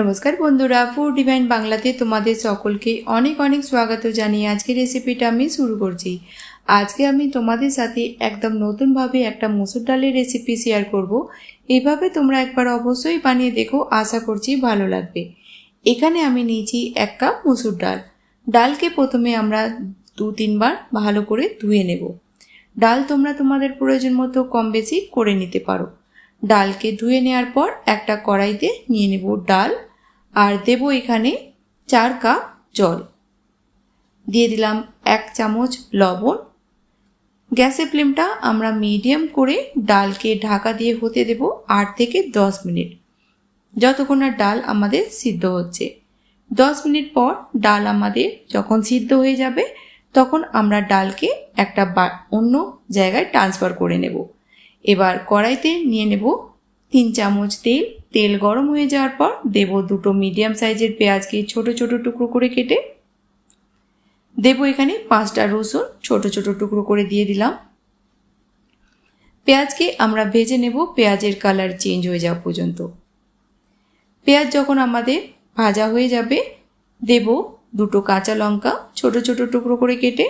নমস্কার বন্ধুরা, food divine বাংলাতে তোমাদের সকলকে অনেক অনেক স্বাগত জানিয়ে আজকের রেসিপিটা আমি শুরু করছি। আজকে আমি তোমাদের সাথে একদম নতুনভাবে একটা মসুর ডালের রেসিপি শেয়ার করব। এইভাবে তোমরা একবার অবশ্যই বানিয়ে দেখো, আশা করছি ভালো লাগবে। এখানে আমি নিয়েছি 1 কাপ মসুর ডাল। ডালকে প্রথমে আমরা 2-3 বার ভালো করে ধুয়ে নেব। ডাল তোমরা তোমাদের প্রয়োজন মতো কম বেশি করে নিতে পারো। ডালকে ধুয়ে নেওয়ার পর একটা কড়াইতে নিয়ে নেব ডাল, আর দেব এখানে 4 কাপ জল। দিয়ে দিলাম 1 চামচ লবণ। গ্যাসের ফ্লেমটা আমরা মিডিয়াম করে ডালকে ঢাকা দিয়ে হতে দেব 8 থেকে 10 মিনিট, যতক্ষণ না ডাল আমাদের সিদ্ধ হচ্ছে। 10 মিনিট পর ডাল আমাদের যখন সিদ্ধ হয়ে যাবে তখন আমরা ডালকে একটা অন্য জায়গায় ট্রান্সফার করে নেব। এবার কড়াইতে নিয়ে নেব 3 চামচ তেল। তেল গরম হয়ে যাওয়ার পর দেব 2টো মিডিয়াম সাইজের পেঁয়াজকে ছোট ছোট টুকরো করে কেটে। দেব এখানে 5টা রসুন ছোট ছোট টুকরো করে দিয়ে দিলাম। পেঁয়াজকে আমরা ভেজে নেব পেঁয়াজের কালার চেঞ্জ হয়ে যাওয়া পর্যন্ত। পেঁয়াজ যখন আমাদের ভাজা হয়ে যাবে দেব 2টো কাঁচা লঙ্কা ছোট ছোট টুকরো করে কেটে।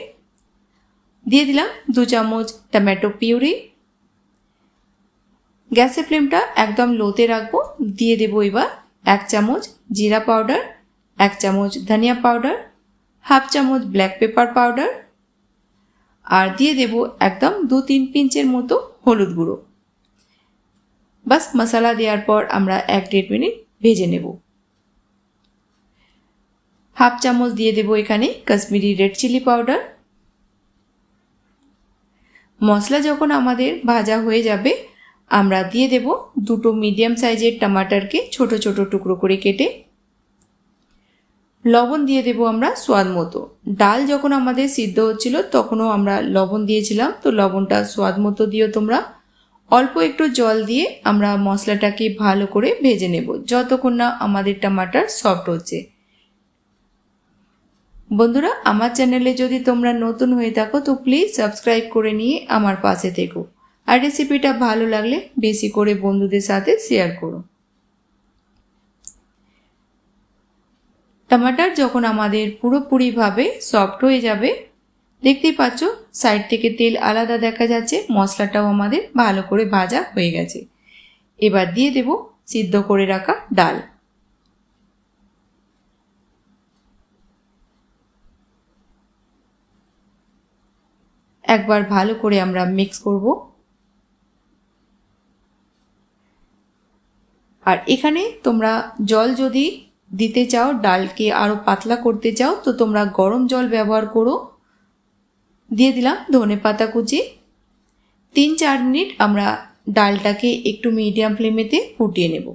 দিয়ে দিলাম 2 চামচ টমেটো পিউরি। গ্যাসের ফ্লেমটা একদম লোতে রাখবো। দিয়ে দেব এবার 1 চামচ জিরা পাউডার, 1 চামচ ধনিয়া পাউডার, হাফ চামচ ব্ল্যাক পেপার পাউডার, আর দিয়ে দেব একদম 2-3 পিঞ্চের মতো হলুদ গুঁড়ো। বাস মশলা দেওয়ার পর আমরা 1-1.5 মিনিট ভেজে নেব। হাফ চামচ দিয়ে দেব এখানে কাশ্মীরি রেড চিলি পাউডার। মশলা যখন আমাদের ভাজা হয়ে যাবে আমরা দিয়ে দেব 2টো মিডিয়াম সাইজের টমাটারকে ছোট ছোট টুকরো করে কেটে। লবণ দিয়ে দেব আমরা স্বাদ মতো। ডাল যখন আমাদের সিদ্ধ হচ্ছিল তখনও আমরা লবণ দিয়েছিলাম, তো লবণটা স্বাদ মতো দিও তোমরা। অল্প একটু জল দিয়ে আমরা মশলাটাকে ভালো করে ভেজে নেব যতক্ষণ না আমাদের টমাটার সফট হচ্ছে। বন্ধুরা, আমার চ্যানেলে যদি তোমরা নতুন হয়ে থাকো তো প্লিজ সাবস্ক্রাইব করে নিয়ে আমার পাশে থেকো, আর রেসিপিটা ভালো লাগলে বেশি করে বন্ধুদের সাথে শেয়ার করো। টমাটার যখন আমাদের পুরোপুরিভাবে সফট হয়ে যাবে, দেখতেই পাচ্ছ সাইড থেকে তেল আলাদা দেখা যাচ্ছে, মশলাটাও আমাদের ভালো করে ভাজা হয়ে গেছে। এবার দিয়ে দেব সিদ্ধ করে রাখা ডাল। একবার ভালো করে আমরা মিক্স করব। আর এখানে তোমরা জল যদি দিতে চাও, ডালকে আরও পাতলা করতে চাও, তো তোমরা গরম জল ব্যবহার করো। দিয়ে দিলাম ধনেপাতা কুচি। 3-4 মিনিট আমরা ডালটাকে একটু মিডিয়াম ফ্লেমেতে ফুটিয়ে নেব।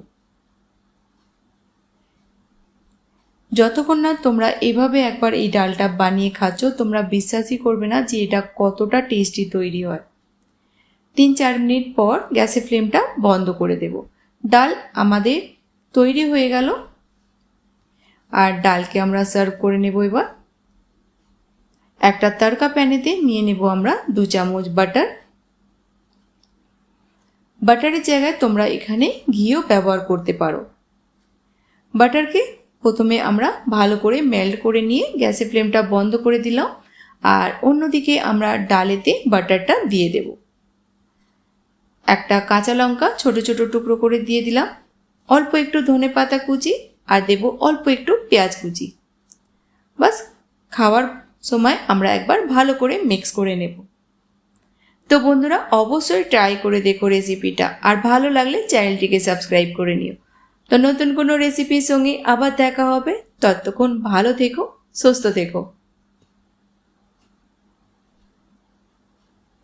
যতক্ষণ না তোমরা এভাবে একবার এই ডালটা বানিয়ে খাচ্ছ তোমরা বিশ্বাসই করবে না যে এটা কতটা টেস্টি তৈরি হয়। 3-4 মিনিট পর গ্যাসের ফ্লেমটা বন্ধ করে দেব। ডাল আমাদের তৈরি হয়ে গেল, আর ডালকে আমরা সার্ভ করে নেব। এবার একটা তড়কা প্যানেতে নিয়ে নেব আমরা 2 চামচ বাটার। বাটারের জায়গায় তোমরা এখানে ঘিও ব্যবহার করতে পারো। বাটারকে প্রথমে আমরা ভালো করে মেল্ট করে নিয়ে গ্যাসের ফ্লেমটা বন্ধ করে দিলাম, আর অন্যদিকে আমরা ডালেতে বাটারটা দিয়ে দেব। একটা কাঁচা লঙ্কা ছোট ছোট টুকরো করে দিয়ে দিলাম, অল্প একটু ধনেপাতা কুচি, আর দেব অল্প একটু পেঁয়াজ কুচি। বাস খাওয়ার সময় আমরা একবার ভালো করে মিক্স করে নেব। তো বন্ধুরা, অবশ্যই ট্রাই করে দেখো রেসিপিটা, আর ভালো লাগলে চ্যানেলটিকে সাবস্ক্রাইব করে নিও। তো নতুন কোনো রেসিপির সঙ্গে আবার দেখা হবে। ততক্ষণ ভালো থেকো, সুস্থ থেকো।